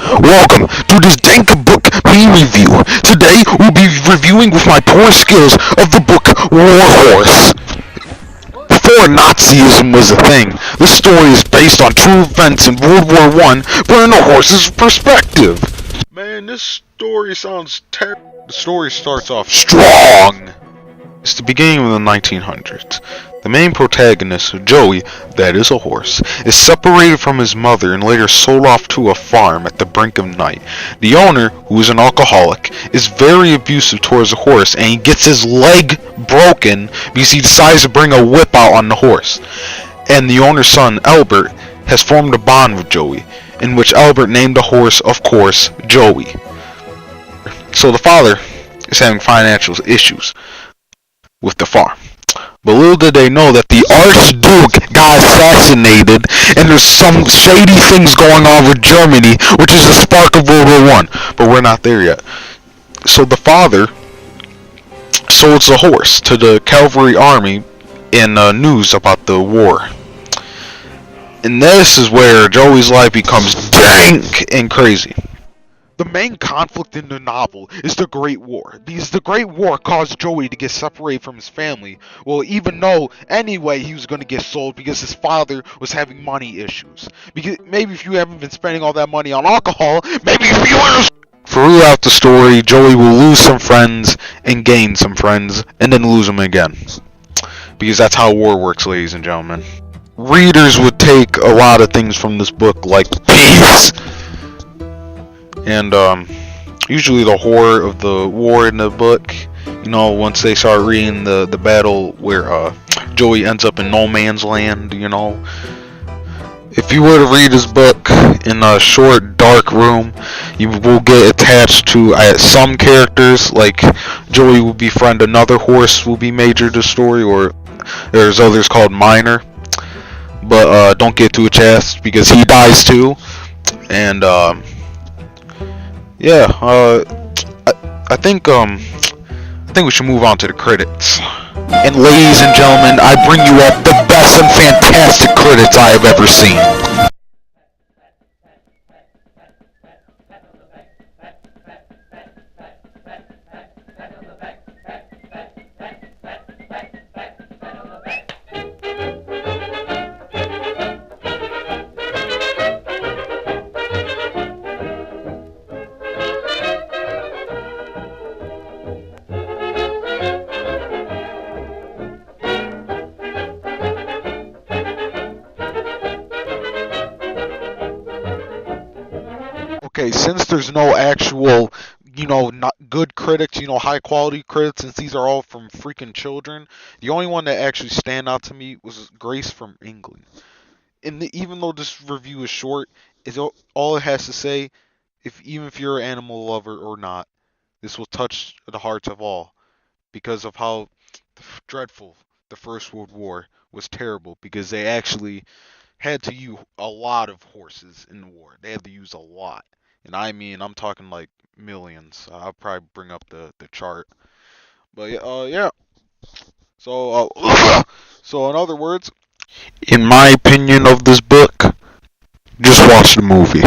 Welcome to this Dank book me review. Today we'll be reviewing with my poor skills of the book War Horse. Before Nazism was a thing, this story is based on true events in World War One, but in a horse's perspective. Man, this story sounds terrible. The story starts off strong. It's the beginning of the 1900s. The main protagonist, Joey, that is a horse, is separated from his mother and later sold off to a farm at the brink of night. The owner, who is an alcoholic, is very abusive towards the horse, and he gets his leg broken because he decides to bring a whip out on the horse. And the owner's son, Albert, has formed a bond with Joey, in which Albert named the horse, of course, Joey. So the father is having financial issues with the farm. But little did they know that the Archduke got assassinated, and there's some shady things going on with Germany, which is the spark of World War One. But we're not there yet. So the father sold the horse to the cavalry army in news about the war. And this is where Joey's life becomes dank and crazy. The main conflict in the novel is the Great War, because the Great War caused Joey to get separated from his family. Well, even though anyway he was going to get sold because his father was having money issues. Because maybe if you haven't been spending all that money on alcohol, maybe if you were. Throughout the story, Joey will lose some friends and gain some friends, and then lose them again. Because that's how war works, ladies and gentlemen. Readers would take a lot of things from this book, like peace. And usually the horror of the war in the book, once they start reading the battle where Joey ends up in no man's land, If you were to read this book in a short, dark room, you will get attached to some characters, like Joey will befriend another horse will be major to the story, or there's others called minor. But don't get too attached because he dies too. And yeah, I think we should move on to the critics. And ladies and gentlemen, I bring you up the best and fantastic critics I have ever seen. Okay, since there's no actual, not good critics, high quality critics, since these are all from freaking children, the only one that actually stand out to me was Grace from England. And even though this review is short, is all it has to say, even if you're an animal lover or not, this will touch the hearts of all because of how dreadful the First World War was. Terrible because they actually had to use a lot of horses in the war. They had to use a lot. And I'm talking like millions. I'll probably bring up the chart. But yeah. So, so in other words, in my opinion of this book, just watch the movie.